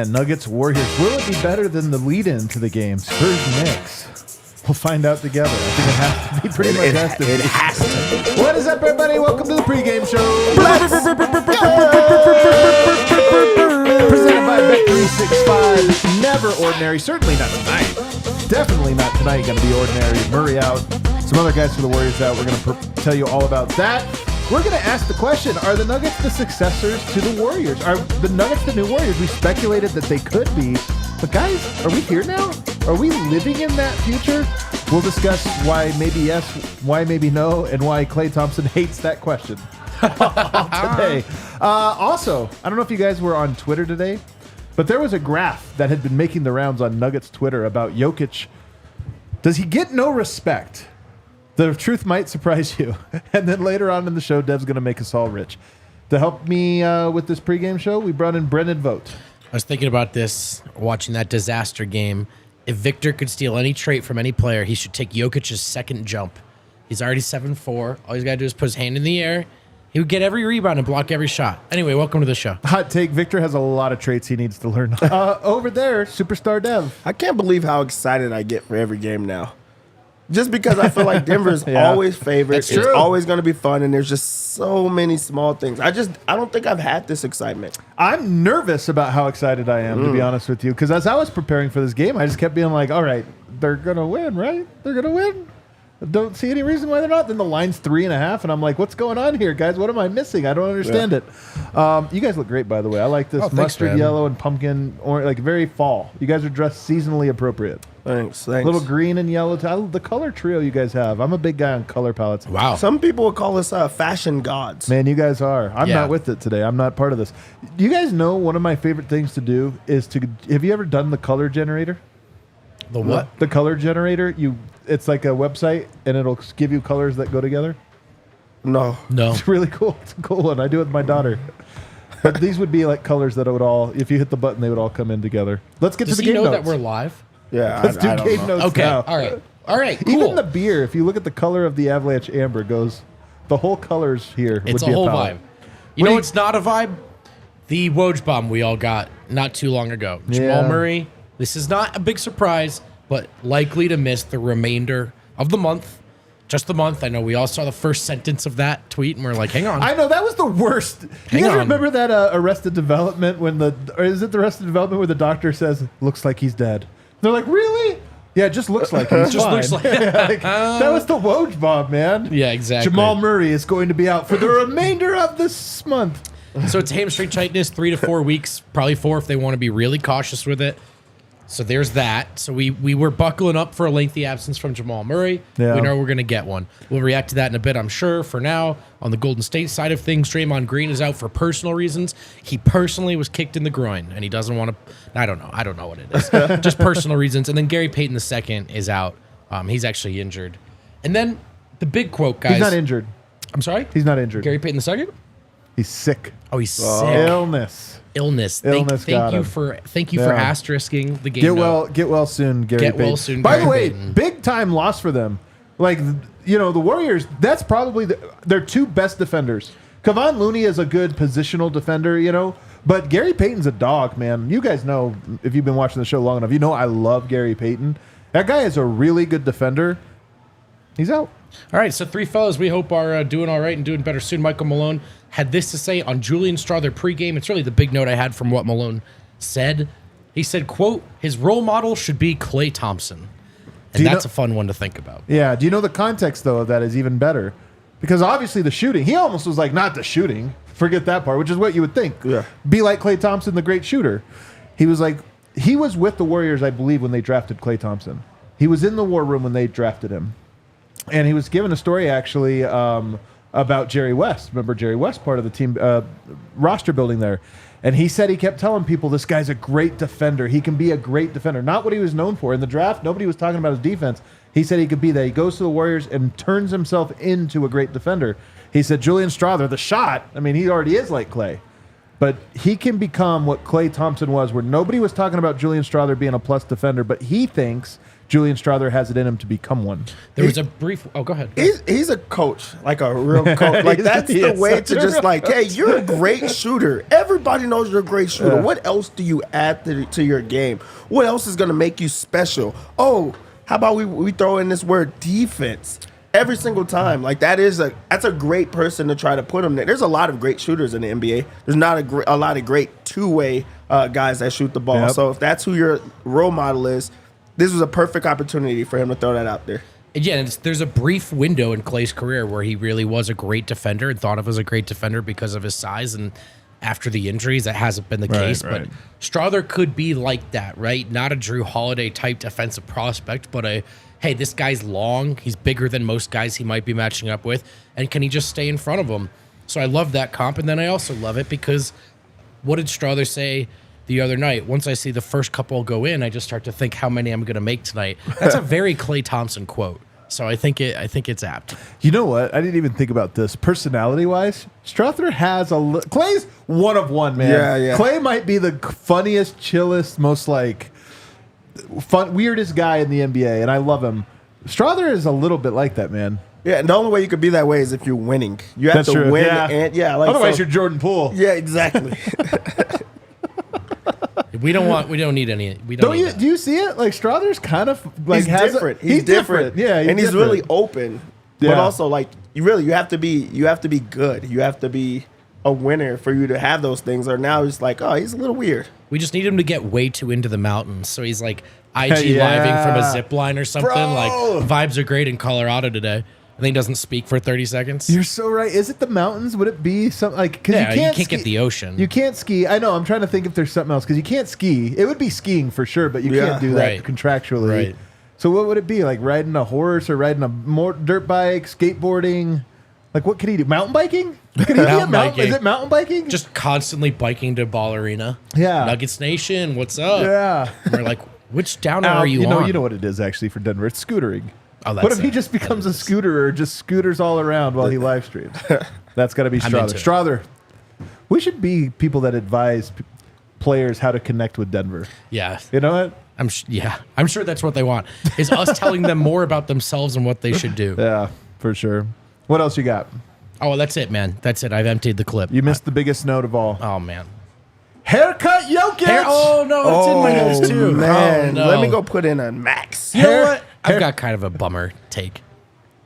Nuggets Warriors. Will it be better than the lead-in to the game? Spurs Knicks. We'll find out together. I think it has to be pretty much has to be. It has to. What is up, everybody? Welcome to the pregame show. Presented by Bet365. Never ordinary. Certainly not tonight. Definitely not tonight. Going to be ordinary. Murray out. Some other guys for the Warriors out. We're going to tell you all about that. We're going to ask the question, are the Nuggets the successors to the Warriors? Are the Nuggets the new Warriors? We speculated that they could be. But guys, are we here now? Are we living in that future? We'll discuss why maybe yes, why maybe no, and why Klay Thompson hates that question today. Also, I don't know if you guys were on Twitter today, but there was a graph that had been making the rounds on Nuggets Twitter about Jokic. Does he get no respect? The truth might surprise you. And then later on in the show, Dev's going to make us all rich. To help me with this pregame show, we brought in Brendan Vogt. I was thinking about this, watching that disaster game. If Victor could steal any trait from any player, he should take Jokic's second jump. He's already 7'4". All he's got to do is put his hand in the air. He would get every rebound and block every shot. Anyway, welcome to the show. Hot take. Victor has a lot of traits he needs to learn. Over there, Superstar Dev. I can't believe how excited I get for every game now. Just because I feel like Denver's always favored. It's always going to be fun, and there's just so many small things. I don't think I've had this excitement. I'm nervous about how excited I am, to be honest with you, because as I was preparing for this game, I just kept being like, all right, they're going to win, right? They're going to win. I don't see any reason why they're not. Then the line's 3.5, and I'm like, what's going on here, guys? What am I missing? I don't understand it. You guys look great, by the way. I like this mustard yellow and pumpkin, or like very fall. You guys are dressed seasonally appropriate. Thanks. Little green and yellow. The color trio you guys have. I'm a big guy on color palettes. Wow. Some people would call us fashion gods. Man, you guys are. I'm not with it today. I'm not part of this. Do you guys know one of my favorite things to do is to... Have you ever done the color generator? The what? The color generator. It's like a website, and it'll give you colors that go together. No. It's really cool. It's a cool one. I do it with my daughter. But these would be like colors that would all... If you hit the button, they would all come in together. Let's get to the game notes. Does he know that we're live? Yeah, Let's do game notes Okay, now. all right, cool. Even the beer, if you look at the color of the Avalanche Amber, goes the whole colors here. It's would a be whole palette. vibe. You know what's not a vibe? The Woj bomb we all got not too long ago. Jamal Murray, this is not a big surprise, but likely to miss the remainder of the month. Just the month. I know we all saw the first sentence of that tweet, and we're like, hang on. I know, that was the worst. You guys remember that Arrested Development or is it the Arrested Development where the doctor says, looks like he's dead? They're like, really? Yeah, it just looks like he's just fine. looks like that was the Woj bomb, man. Yeah, exactly. Jamal Murray is going to be out for the remainder of this month. So it's hamstring tightness, 3 to 4 weeks, probably 4 if they want to be really cautious with it. So there's that. So we were buckling up for a lengthy absence from Jamal Murray. Yeah. We know we're going to get one. We'll react to that in a bit, I'm sure. For now, on the Golden State side of things, Draymond Green is out for personal reasons. He personally was kicked in the groin, and he doesn't want to... I don't know what it is. Just personal reasons. And then Gary Payton II is out. He's actually injured. And then the big quote, guys... He's not injured. I'm sorry? He's not injured. Gary Payton II? He's sick. Oh, he's sick. Illness. Thank you for asterisking the game. Get well soon, Gary Payton. Well soon, By Gary the way, Payton. big time loss for them. Like, the Warriors, that's probably their two best defenders. Kevon Looney is a good positional defender, but Gary Payton's a dog, man. You guys know, if you've been watching the show long enough, I love Gary Payton. That guy is a really good defender. He's out. All right, so 3 fellas we hope are doing all right and doing better soon. Michael Malone had this to say on Julian Straw, their pregame. It's really the big note I had from what Malone said. He said, quote, his role model should be Klay Thompson. And that's a fun one to think about. Yeah. Do you know the context, though, of that is even better? Because obviously the shooting, he almost was like, not the shooting. Forget that part, which is what you would think. Yeah. Be like Klay Thompson, the great shooter. He was with the Warriors, I believe, when they drafted Klay Thompson. He was in the war room when they drafted him. And he was given a story, actually, about Jerry West. Remember Jerry West, part of the team roster building there. And he said he kept telling people this guy's a great defender. He can be a great defender. Not what he was known for. In the draft, nobody was talking about his defense. He said he could be that. He goes to the Warriors and turns himself into a great defender. He said Julian Strawther, the shot, I mean, he already is like Klay. But he can become what Klay Thompson was, where nobody was talking about Julian Strawther being a plus defender, but he thinks Julian Strawther has it in him to become one. There was a brief... Oh, go ahead. He's a coach, like a real coach. Like, that's the way to just like, hey, you're a great shooter. Everybody knows you're a great shooter. Yeah. What else do you add to your game? What else is going to make you special? Oh, how about we throw in this word defense every single time? Like, that's a great person to try to put him there. There's a lot of great shooters in the NBA. There's not a lot of great two-way guys that shoot the ball. Yep. So if that's who your role model is, this was a perfect opportunity for him to throw that out there. Yeah, there's a brief window in Klay's career where he really was a great defender and thought of as a great defender because of his size. And after the injuries, that hasn't been the case. Right. But Strawther could be like that, right? Not a Drew Holiday type defensive prospect, but hey, this guy's long. He's bigger than most guys he might be matching up with. And can he just stay in front of him? So I love that comp. And then I also love it because what did Strawther say the other night? Once I see the first couple go in, I just start to think how many I'm going to make tonight. That's a very Klay Thompson quote. So I think it's apt. You know what? I didn't even think about this. Personality-wise, Strawther has Klay's one of one, man. Yeah. Klay might be the funniest, chillest, most like weirdest guy in the NBA, and I love him. Strawther is a little bit like that, man. Yeah, and the only way you could be that way is if you're winning. You have That's to true. win, Yeah. and Otherwise, you're Jordan Poole. Yeah, exactly. We don't need any. We don't. Need that. Do you see it? Like Strawther's kind of like he's different. He's different. Yeah, and he's really open. Yeah. But also, like, you have to be good. You have to be a winner for you to have those things. Or now it's like, oh, he's a little weird. We just need him to get way too into the mountains. So he's like IG living from a zip line or something. Bro. Like, vibes are great in Colorado today. And then he doesn't speak for 30 seconds. You're so right. Is it the mountains? Would it be something like because Yeah, you can't get the ocean. You can't ski. I know. I'm trying to think if there's something else because you can't ski. It would be skiing for sure, but you can't do that Right. contractually. Right. So what would it be like? Riding a horse or riding a dirt bike, skateboarding? Like what could he do? Mountain biking? Could he be a mountain? Is it mountain biking? Just constantly biking to Ball Arena. Yeah. Nuggets Nation, what's up? Yeah. We're like, which downer are you you know, on? You know what it is actually for Denver. It's scootering. Oh, that's what if he it. just becomes a scooterer or just scooters all around while he live streams? That's got to be I'm Strawther. into it. Strawther. We should be people that advise players how to connect with Denver. Yeah. You know what? I'm sure that's what they want. Is us telling them more about themselves and what they should do. Yeah, for sure. What else you got? Oh, well, that's it, man. That's it. I've emptied the clip. You missed the biggest note of all. Oh, man. Haircut Jokic. Oh, no, it's in my notes, too. Man, Oh, no. let me go put in a max. You know what? I've got kind of a bummer take.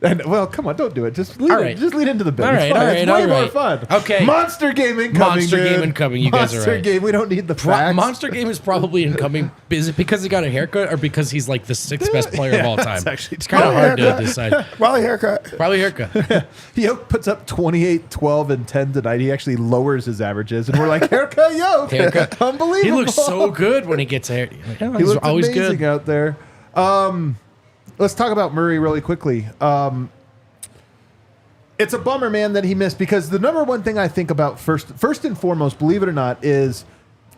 And, well, come on, don't do it. Just lead, All right. just lead into the bit. All It's right, fine. all right, It's way all more right. fun. Okay. Monster game incoming. Monster game dude. incoming. You guys are Monster right. game. We don't need the facts. Monster Game is probably incoming. Is it because he got a haircut or because he's like the sixth best player of all time? That's actually It's kind of hard to haircut. decide. Probably haircut. Probably haircut. Yoke puts up 28, 12, and 10 tonight. He actually lowers his averages, and we're like, haircut Yoke. Haircut. Unbelievable. He looks so good when he gets a hair. He He's looks always amazing good. out there. Let's talk about Murray really quickly. It's a bummer, man, that he missed because the number one thing I think about first and foremost, believe it or not, is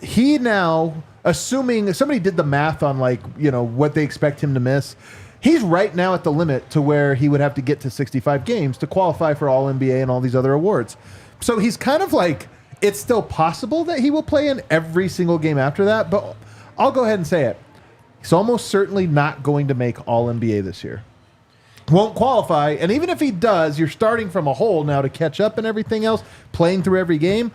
he now, assuming somebody did the math on what they expect him to miss, he's right now at the limit to where he would have to get to 65 games to qualify for All NBA and all these other awards. So he's kind of like, it's still possible that he will play in every single game after that, but I'll go ahead and say it. He's almost certainly not going to make All NBA this year. Won't qualify, and even if he does, you're starting from a hole now to catch up and everything else, playing through every game.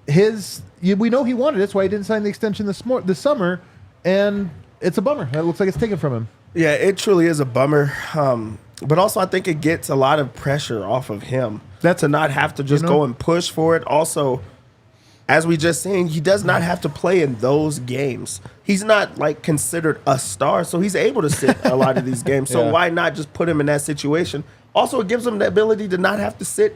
We know he wanted it, that's why he didn't sign the extension this summer, and it's a bummer. It looks like it's taken from him. Yeah, it truly is a bummer. But also, I think it gets a lot of pressure off of him. To not have to just go and push for it. Also, as we just seen, he does not have to play in those games. He's not considered a star, so he's able to sit a lot of these games. So why not just put him in that situation? Also, it gives him the ability to not have to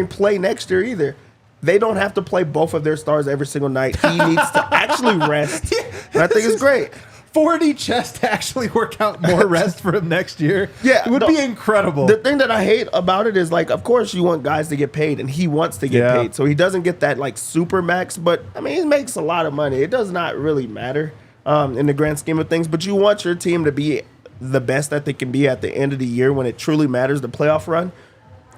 play next year either. They don't have to play both of their stars every single night. He needs to actually rest. And I think it's great. 4D chess to actually work out more rest for him next year. Yeah, it would be incredible. The thing that I hate about it is, like, of course you want guys to get paid, and he wants to get paid, so he doesn't get that like super max. But I mean, he makes a lot of money. It does not really matter in the grand scheme of things. But you want your team to be the best that they can be at the end of the year when it truly matters, the playoff run.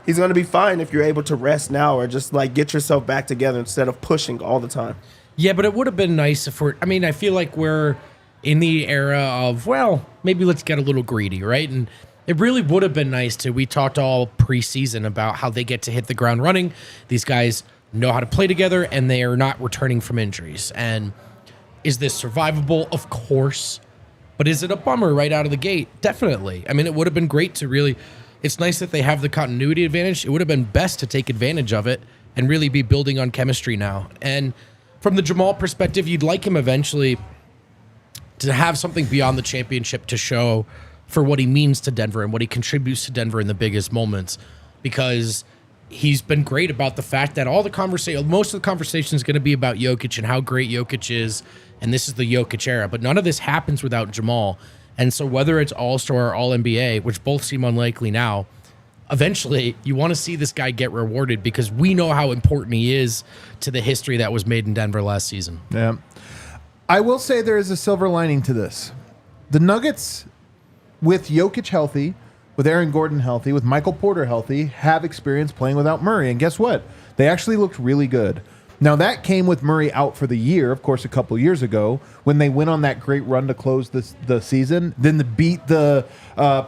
He's going to be fine if you're able to rest now or just like get yourself back together instead of pushing all the time. Yeah, but it would have been nice if I feel like we're in the era of, well, maybe let's get a little greedy, right? And it really would have been nice we talked all preseason about how they get to hit the ground running. These guys know how to play together, and they are not returning from injuries. And is this survivable? Of course. But is it a bummer right out of the gate? Definitely. I mean, it would have been great to really, it's nice that they have the continuity advantage. It would have been best to take advantage of it and really be building on chemistry now. And from the Jamal perspective, you'd like him eventually to have something beyond the championship to show for what he means to Denver and what he contributes to Denver in the biggest moments, because he's been great about the fact that most of the conversation is going to be about Jokic and how great Jokic is, and this is the Jokic era, but none of this happens without Jamal. And so whether it's All-Star or All-NBA, which both seem unlikely now, eventually you want to see this guy get rewarded, because we know how important he is to the history that was made in Denver last season. Yeah. I will say there is a silver lining to this. The Nuggets, with Jokic healthy, with Aaron Gordon healthy, with Michael Porter healthy, have experience playing without Murray. And guess what? They actually looked really good. Now, that came with Murray out for the year, of course, a couple years ago, when they went on that great run to close the season, then to beat the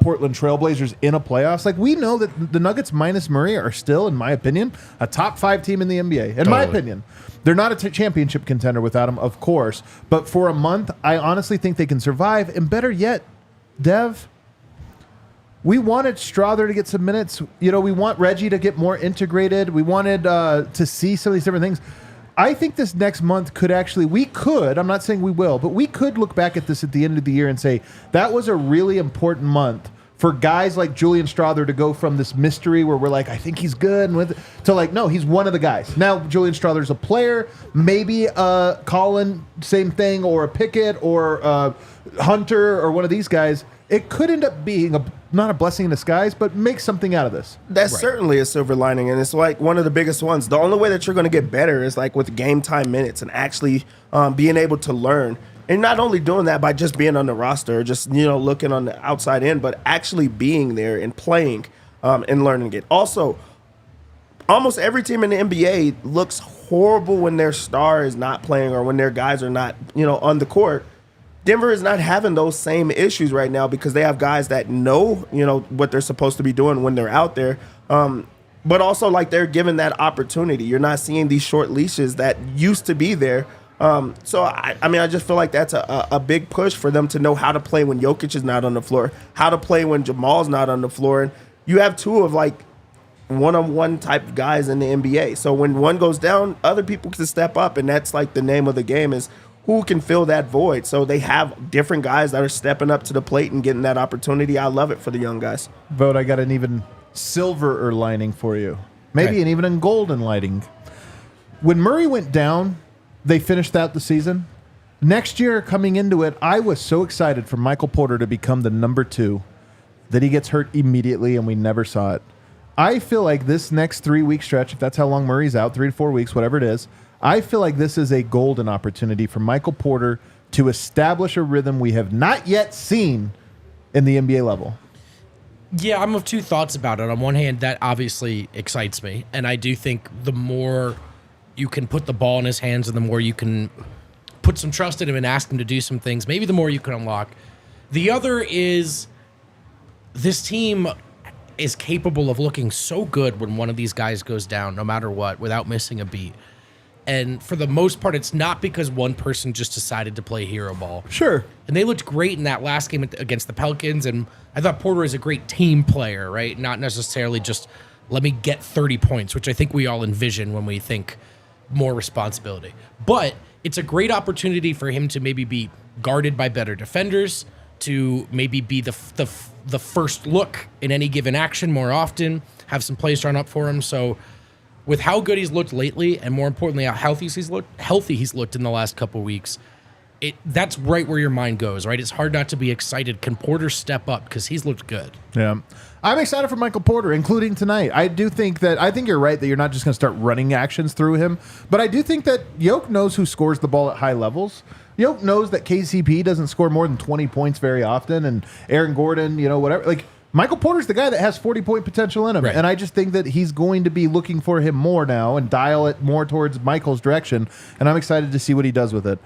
Portland Trailblazers in a playoffs. Like, we know that the Nuggets minus Murray are still, in my opinion, a top 5 team in the NBA. In my opinion. They're not a championship contender without him, of course. But for a month, I honestly think they can survive. And better yet, Dev, we wanted Strother to get some minutes. You know, we want Reggie to get more integrated. We wanted to see some of these different things. I think this next month I'm not saying we will, but we could look back at this at the end of the year and say, that was a really important month for guys like Julian Strother to go from this mystery where we're like, I think he's good, to like, no, he's one of the guys. Now, Julian Strother's a player, maybe Colin, same thing, or a Pickett, or Hunter, or one of these guys. It could end up being not a blessing in disguise, but make something out of this. That's certainly a silver lining, and it's like one of the biggest ones. The only way that you're going to get better is like with game time minutes and actually being able to learn. And not only doing that by just being on the roster, just, looking on the outside in, but actually being there and playing and learning it. Also, almost every team in the NBA looks horrible when their star is not playing or when their guys are not, on the court. Denver is not having those same issues right now because they have guys that know, what they're supposed to be doing when they're out there. But also, like, they're given that opportunity. You're not seeing these short leashes that used to be there. So, I just feel like that's a big push for them to know how to play when Jokic is not on the floor, how to play when Jamal's not on the floor. And you have two of, like, one-on-one type guys in the NBA. So when one goes down, other people can step up, and that's, like, the name of the game is who can fill that void. So they have different guys that are stepping up to the plate and getting that opportunity. I love it for the young guys. Vote, I got an even silver lining for you. Maybe an even a golden lining. When Murray went down, they finished out the season. Next year, coming into it, I was so excited for Michael Porter to become the number 2 that he gets hurt immediately and we never saw it. I feel like this next 3-week stretch, if that's how long Murray's out, 3 to 4 weeks, whatever it is, I feel like this is a golden opportunity for Michael Porter to establish a rhythm we have not yet seen in the NBA level. Yeah, I'm of two thoughts about it. On one hand, that obviously excites me, and I do think the more you can put the ball in his hands and the more you can put some trust in him and ask him to do some things, maybe the more you can unlock. The other is this team is capable of looking so good when one of these guys goes down, no matter what, without missing a beat. And for the most part, it's not because one person just decided to play hero ball. Sure. And they looked great in that last game against the Pelicans, and I thought Porter is a great team player, right? Not necessarily just let me get 30 points, which I think we all envision when we think more responsibility. But it's a great opportunity for him to maybe be guarded by better defenders, to maybe be the first look in any given action more often, have some plays drawn up for him. So with how good he's looked lately, and more importantly, how healthy he's looked in the last couple of weeks, that's right where your mind goes, right? It's hard not to be excited. Can Porter step up? Because he's looked good. Yeah. I'm excited for Michael Porter, including tonight. I think you're right that you're not just going to start running actions through him, but I do think that Yoke knows who scores the ball at high levels. Yoke knows that KCP doesn't score more than 20 points very often, and Aaron Gordon, whatever. Like, Michael Porter's the guy that has 40-point potential in him, and I just think that he's going to be looking for him more now and dial it more towards Michael's direction, and I'm excited to see what he does with it.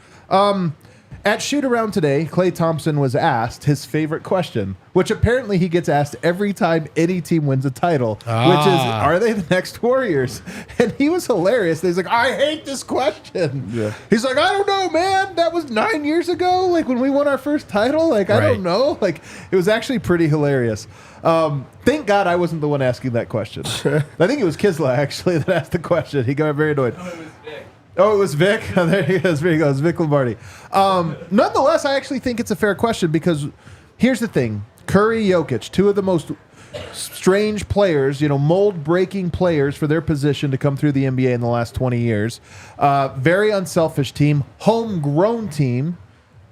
At shoot-around today, Klay Thompson was asked his favorite question, which apparently he gets asked every time any team wins a title, which is, are they the next Warriors? And he was hilarious. He's like, I hate this question. Yeah. He's like, I don't know, man. That was 9 years ago, like when we won our first title. Like, I don't know. Like, it was actually pretty hilarious. Thank God I wasn't the one asking that question. I think it was Kisla, actually, that asked the question. He got very annoyed. Oh, it was Vic? There he goes. There he goes. Vic Lombardi. Nonetheless, I actually think it's a fair question because here's the thing. Curry, Jokic, two of the most strange players, mold-breaking players for their position to come through the NBA in the last 20 years. Very unselfish team, homegrown team.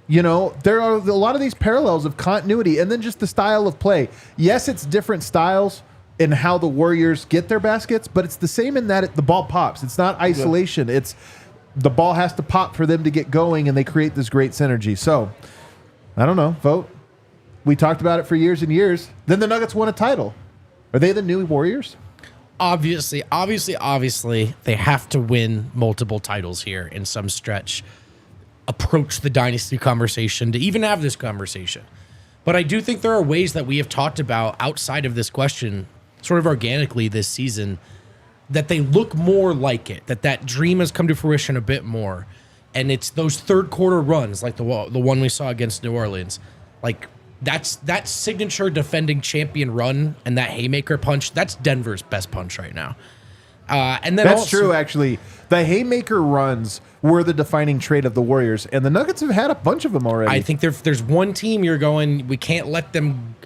There are a lot of these parallels of continuity and then just the style of play. Yes, it's different styles in how the Warriors get their baskets, but it's the same in that the ball pops. It's not isolation. It's the ball has to pop for them to get going, and they create this great synergy. So, I don't know. Vote. We talked about it for years and years. Then the Nuggets won a title. Are they the new Warriors? Obviously, they have to win multiple titles here in some stretch. Approach the dynasty conversation to even have this conversation. But I do think there are ways that we have talked about outside of this question sort of organically this season that they look more like it, that dream has come to fruition a bit more. And it's those third quarter runs like the one we saw against New Orleans. Like that signature defending champion run and that haymaker punch, that's Denver's best punch right now. And then that's also, true, actually. The haymaker runs were the defining trait of the Warriors, and the Nuggets have had a bunch of them already. I think there's one team you're going, we can't let them.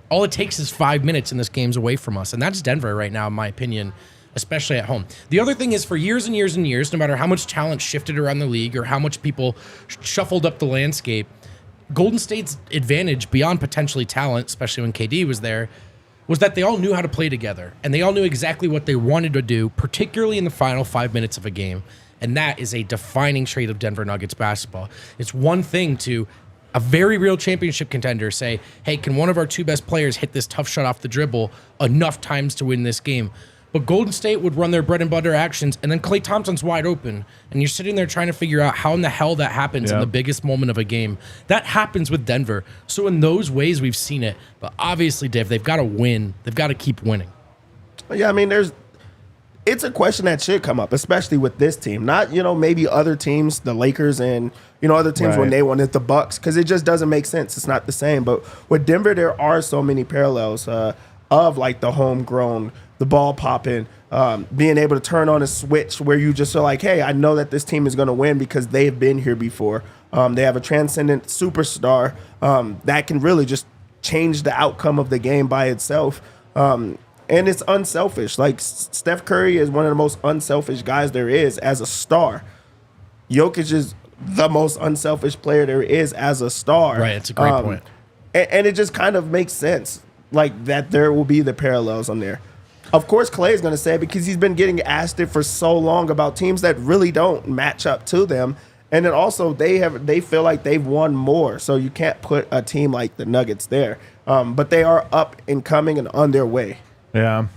All it takes is 5 minutes in this game's away from us, and that's Denver right now, in my opinion, especially at home. The other thing is, for years and years and years, no matter how much talent shifted around the league or how much people shuffled up the landscape, Golden State's advantage beyond potentially talent, especially when KD was there, was that they all knew how to play together, and they all knew exactly what they wanted to do, particularly in the final 5 minutes of a game. And that is a defining trait of Denver Nuggets basketball. It's one thing to a very real championship contender say, hey, can one of our two best players hit this tough shot off the dribble enough times to win this game? But Golden State would run their bread and butter actions, and then Klay Thompson's wide open, and you're sitting there trying to figure out how in the hell that happens in the biggest moment of a game. That happens with Denver. So in those ways, we've seen it. But obviously, Dave, they've got to win. They've got to keep winning. Yeah, I mean, it's a question that should come up, especially with this team. Not, maybe other teams, the Lakers and, other teams when they won it, the Bucks, because it just doesn't make sense. It's not the same. But with Denver, there are so many parallels of like the homegrown, the ball popping, being able to turn on a switch where you just are like, hey, I know that this team is going to win because they've been here before. They have a transcendent superstar that can really just change the outcome of the game by itself. And it's unselfish. Like, Steph Curry is one of the most unselfish guys there is as a star. Jokic is the most unselfish player there is as a star. Right, it's a great point. And it just kind of makes sense, like, that there will be the parallels on there. Of course, Klay is going to say it because he's been getting asked it for so long about teams that really don't match up to them. And then also they feel like they've won more. So you can't put a team like the Nuggets there. But they are up and coming and on their way. Yeah.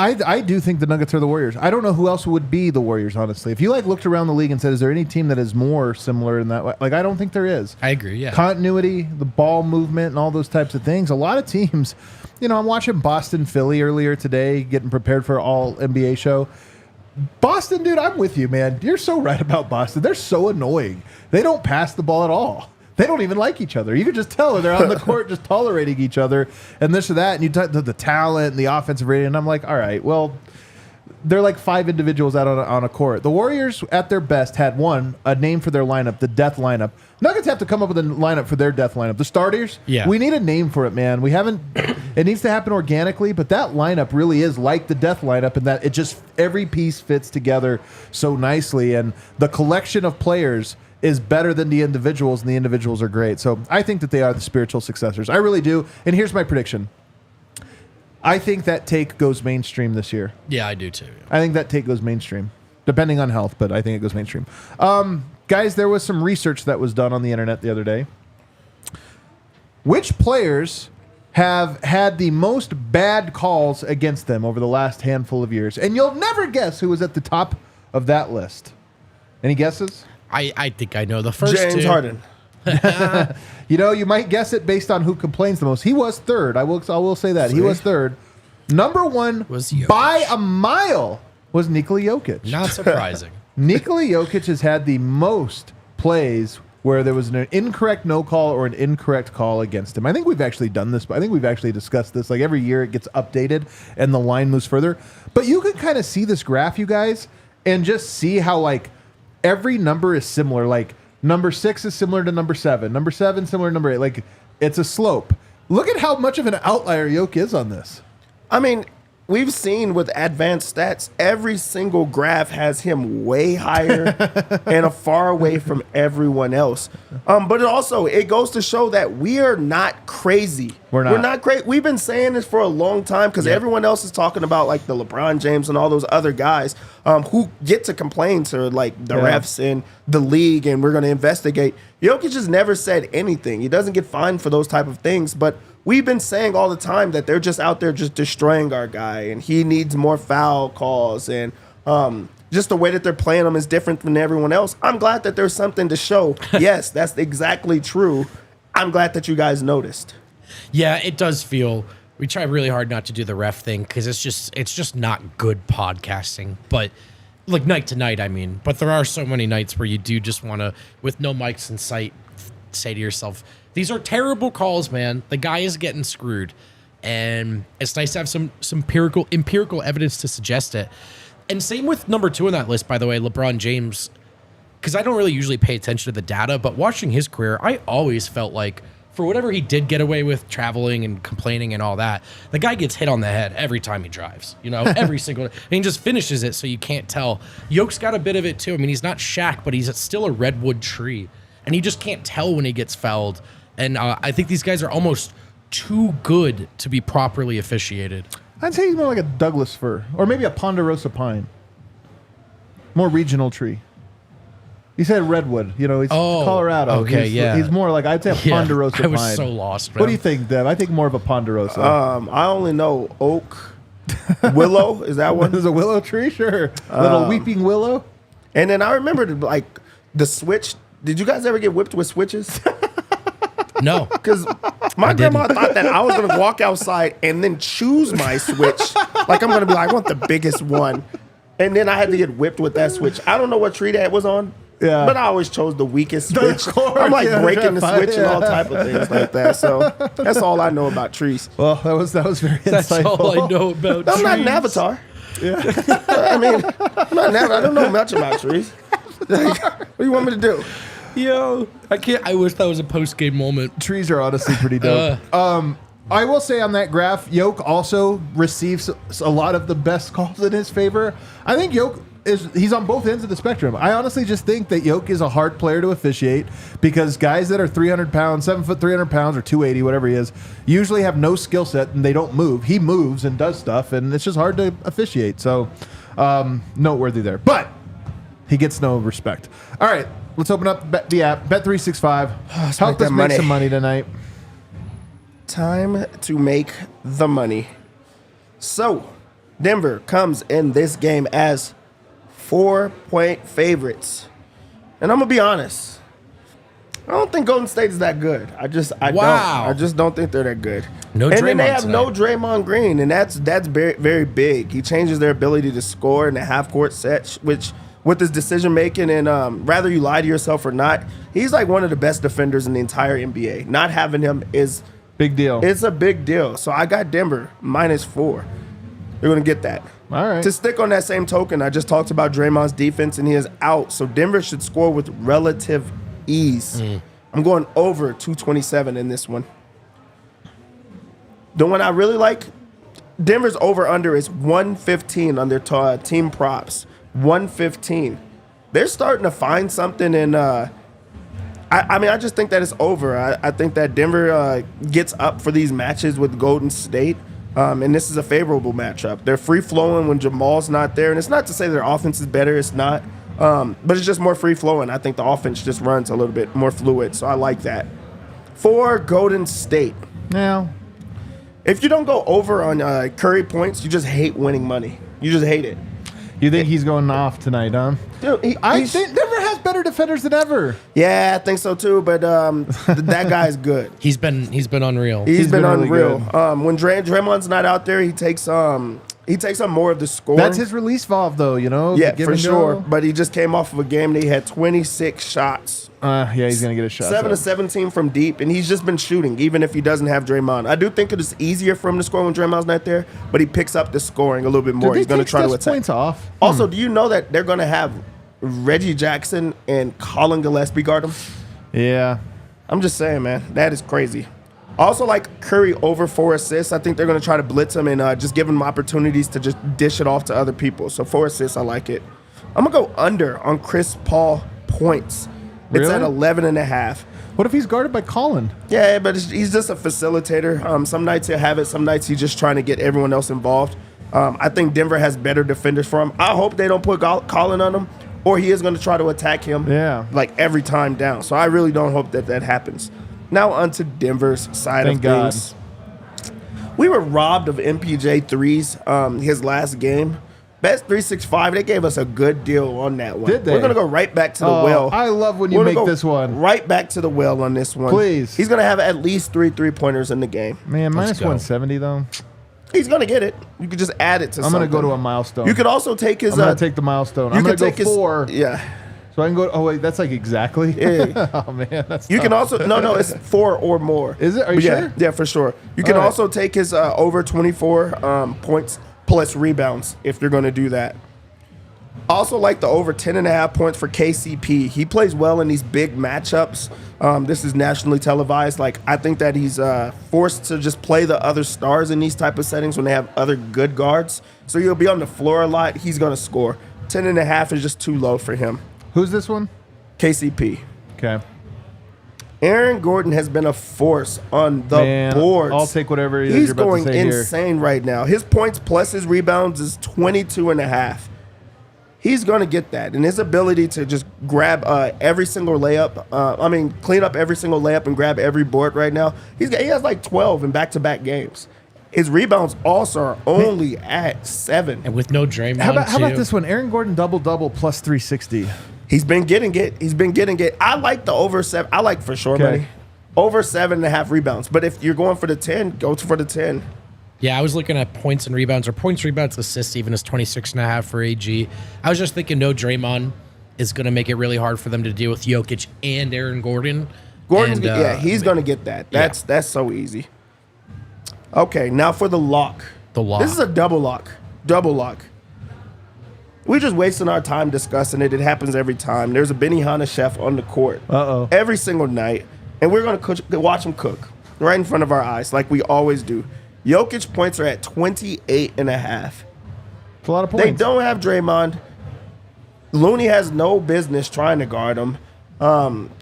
I do think the Nuggets are the Warriors. I don't know who else would be the Warriors, honestly. If you looked around the league and said, is there any team that is more similar in that way? I don't think there is. I agree, yeah. Continuity, the ball movement, and all those types of things. A lot of teams, I'm watching Boston, Philly earlier today, getting prepared for all NBA show. Boston, dude, I'm with you, man. You're so right about Boston. They're so annoying. They don't pass the ball at all. They don't even like each other. You can just tell they're on the court just tolerating each other and this or that. And you talk the talent and the offensive rating. And I'm like, all right, well, they're like five individuals out on a court. The Warriors, at their best, had a name for their lineup, the death lineup. Nuggets have to come up with a lineup for their death lineup. The starters, we need a name for it, man. We haven't. It needs to happen organically, but that lineup really is like the death lineup in that it just every piece fits together so nicely, and the collection of players is better than the individuals, and the individuals are great. So I think that they are the spiritual successors. I really do. And here's my prediction. I think that take goes mainstream this year. Yeah, I do too. I think that take goes mainstream, depending on health, but I think it goes mainstream. Guys, there was some research that was done on the internet the other day. Which players have had the most bad calls against them over the last handful of years? And you'll never guess who was at the top of that list. Any guesses? I think I know the first James two. Harden. You might guess it based on who complains the most. He was third. I will say that. He was third. Number one Was Jokic. by a mile was Nikola Jokic. Not surprising. Nikola Jokic has had the most plays where there was an incorrect no call or an incorrect call against him. I think we've actually done this, but I think we've actually discussed this. Like every year it gets updated and the line moves further. But you can kind of see this graph, you guys, and just see how like every number is similar. Like number 6 is similar to number 7. Number 7 similar to number 8. Like it's a slope. Look at how much of an outlier Jokic is on this. I mean, we've seen with advanced stats, every single graph has him way higher and far away from everyone else. But it goes to show that we are not crazy. We're not crazy. We've been saying this for a long time because everyone else is talking about like the LeBron James and all those other guys who get to complain to like the refs and the league, and we're going to investigate. Jokic has never said anything. He doesn't get fined for those type of things, but we've been saying all the time that they're just out there just destroying our guy, and he needs more foul calls, and just the way that they're playing him is different than everyone else. I'm glad that there's something to show. Yes, that's exactly true. I'm glad that you guys noticed. Yeah, it does feel. We try really hard not to do the ref thing because it's just not good podcasting. But like night to night, I mean. But there are so many nights where you do just want to, with no mics in sight, say to yourself, these are terrible calls, man. The guy is getting screwed. And it's nice to have some empirical evidence to suggest it. And same with number 2 on that list, by the way, LeBron James. Because I don't really usually pay attention to the data, but watching his career, I always felt like for whatever he did get away with, traveling and complaining and all that, the guy gets hit on the head every time he drives. You know, every single, and he just finishes it, so you can't tell. Yoke's got a bit of it too. I mean, he's not Shaq, but he's still a redwood tree, and he just can't tell when he gets fouled. And I think these guys are almost too good to be properly officiated. I'd say he's more like a Douglas fir, or maybe a ponderosa pine. More regional tree. He said redwood. You know, he's Colorado. Okay, He's more like, I'd say a ponderosa pine. I was so lost, man. What do you think, Dev? I think more of a ponderosa. I only know oak, willow. Is that one? There's a willow tree, sure. Little weeping willow. And then I remember like the switch. Did you guys ever get whipped with switches? No. Because my grandma thought that I was going to walk outside and then choose my switch. Like I'm going to be like, I want the biggest one. And then I had to get whipped with that switch. I don't know what tree that was on. Yeah. But I always chose the weakest switch. I'm like breaking the switch and all type of things like that. So that's all I know about trees. Well, that was very That's insightful. all I know about trees. I'm not an avatar. Yeah. I mean, I'm not an avatar. I don't know much about trees. Like, what do you want me to do? Yo, I can't. I wish that was a post-game moment. Trees are honestly pretty dope. I will say on that graph, Yoke also receives a lot of the best calls in his favor. I think Yoke he's on both ends of the spectrum. I honestly just think that Yoke is a hard player to officiate because guys that are 300 pounds, 7 foot 300 pounds, or 280, whatever he is, usually have no skill set and they don't move. He moves and does stuff, and it's just hard to officiate. So, noteworthy there. But he gets no respect. All right, let's open up the app, Bet365. Help us make some money tonight. Time to make the money. So, Denver comes in this game as 4-point favorites. And I'm going to be honest. I don't think Golden State is that good. I just don't think they're that good. No and Draymond then they have tonight. no Draymond Green, and that's very, very big. He changes their ability to score in the half-court set, which with his decision-making and rather you lie to yourself or not, he's like one of the best defenders in the entire NBA. Not having him is big deal. It's a big deal. So I got Denver -4. They're going to get that. All right. To stick on that same token, I just talked about Draymond's defense, and he is out. So Denver should score with relative ease. I'm going over 227 in this one. The one I really like, Denver's over-under is 115 on their team props. 115. They're starting to find something in I mean, I just think that it's over. I think that Denver gets up for these matches with Golden State, and this is a favorable matchup. They're free-flowing when Jamal's not there, and it's not to say their offense is better. It's not. But it's just more free-flowing. I think the offense just runs a little bit more fluid, so I like that. For Golden State. Now, if you don't go over on Curry points, you just hate winning money. You just hate it. you think he's going off tonight, huh? Dude, I think Denver has better defenders than ever. Yeah, I think so too, but that guy's good. He's been unreal. He's been really unreal. good. When Draymond's not out there, he takes on more of the scoring. That's his release valve, though, you know? Yeah, Give for and sure. go. But he just came off of a game that he had 26 shots. Yeah, he's going to get a shot. 7 to 17 from deep, and he's just been shooting, even if he doesn't have Draymond. I do think it is easier for him to score when Draymond's not there, but he picks up the scoring a little bit more. Did He's they going to take try to Steph's attack. points off? Also, do you know that they're going to have Reggie Jackson and Colin Gillespie guard him? Yeah. I'm just saying, man. That is crazy. Also, like Curry over 4 assists. I think they're going to try to blitz him and just give him opportunities to just dish it off to other people. So 4 assists, I like it. I'm going to go under on Chris Paul points. It's Really? at 11.5. What if he's guarded by Colin? Yeah, but he's just a facilitator. Some nights he'll have it. Some nights he's just trying to get everyone else involved. I think Denver has better defenders for him. I hope they don't put Colin on him, or he is going to try to attack him like every time down. So I really don't hope that happens. Now onto Denver's side Thank of things. We were robbed of MPJ threes his last game. Best 365, they gave us a good deal on that one. Did they? We're going to go right back to the well. I love when you We're gonna make go this one. Right back to the well on this one. Please. He's going to have at least 3 3-pointers in the game. Man, minus go. 170, though. He's going to get it. You could just add it to I'm something. going to go to a milestone. You could also take his... I'm going to take the milestone. you I'm going could to take go his 4. Yeah. So I can go... Oh, wait, that's like exactly? Yeah. Oh, man, that's You tough. can also... No, it's 4 or more. Is it? Are you Yeah, sure? yeah, for sure. You can All right. also take his over 24 points plus rebounds if you're going to do that. Also like the over 10.5 points for KCP. He plays well in these big matchups. This is nationally televised. Like, I think that he's forced to just play the other stars in these type of settings when they have other good guards. So he'll be on the floor a lot. He's going to score. 10.5 is just too low for him. Who's this one? KCP. Okay. Aaron Gordon has been a force on the boards. I'll take whatever it is He's you're about going to say here. insane right now. His points plus his rebounds is 22.5. He's going to get that. And his ability to just grab every single layup, clean up every single layup and grab every board right now, he has like 12 in back-to-back games. His rebounds also are only at 7. And with no Draymond, How about too. this one? Aaron Gordon double-double plus 360. He's been getting it. I like the over 7. I like for sure, Okay. buddy. Over 7.5 rebounds. But if you're going for the 10, go for the 10. Yeah, I was looking at points and rebounds, or points, rebounds, assists, even as 26.5 for AG. I was just thinking no Draymond is going to make it really hard for them to deal with Jokic and Aaron Gordon. He's going to get that. That's so easy. Okay, now for the lock. The lock. This is a double lock. Double lock. We're just wasting our time discussing it. It happens every time. There's a Benihana chef on the court. Uh-oh. Every single night. And we're going to watch him cook right in front of our eyes like we always do. Jokic points are at 28.5. It's a lot of points. They don't have Draymond. Looney has no business trying to guard him.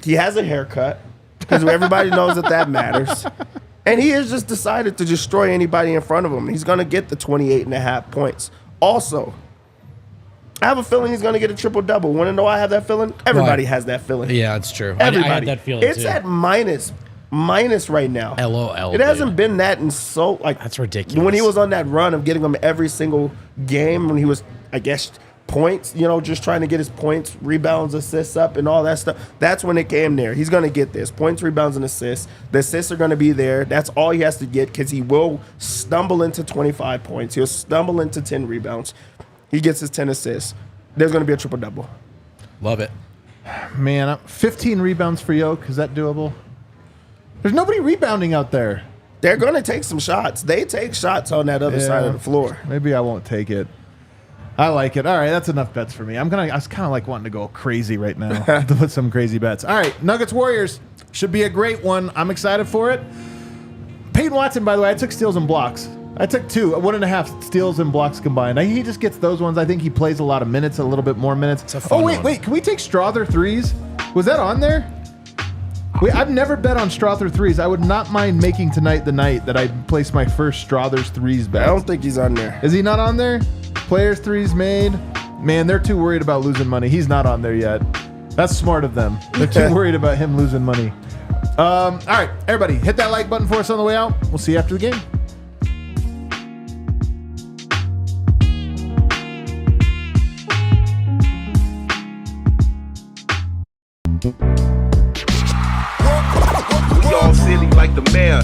He has a haircut because everybody knows that matters. And he has just decided to destroy anybody in front of him. He's going to get the 28.5 points. Also, I have a feeling he's going to get a triple-double. Want to know why I have that feeling? Everybody has that feeling. Yeah, that's true. Everybody. I had that feeling, it's too. at minus right now. LOL. It hasn't been that in so, like... That's ridiculous. When he was on that run of getting him every single game, when he was, I guess, points, just trying to get his points, rebounds, assists up, and all that stuff, that's when it came there. He's going to get this. Points, rebounds, and assists. The assists are going to be there. That's all he has to get because he will stumble into 25 points. He'll stumble into 10 rebounds. He gets his 10 assists. There's going to be a triple-double. Love it. Man, 15 rebounds for Yoke. Is that doable? There's nobody rebounding out there. They're going to take some shots. They take shots on that other side of the floor. Maybe I won't take it. I like it. All right, that's enough bets for me. I was kind of like wanting to go crazy right now to put some crazy bets. All right, Nuggets Warriors should be a great one. I'm excited for it. Peyton Watson, by the way, I took steals and blocks. I took 1.5 steals and blocks combined. He just gets those ones. I think he plays a lot of minutes, a little bit more minutes. It's a fun one. Wait. Can we take Strother threes? Was that on there? I've never bet on Strother threes. I would not mind making tonight the night that I place my first Strother's threes bet. I don't think he's on there. Is he not on there? Players threes made. Man, they're too worried about losing money. He's not on there yet. That's smart of them. They're too worried about him losing money. All right, everybody, hit that like button for us on the way out. We'll see you after the game. We all silly like the mayor.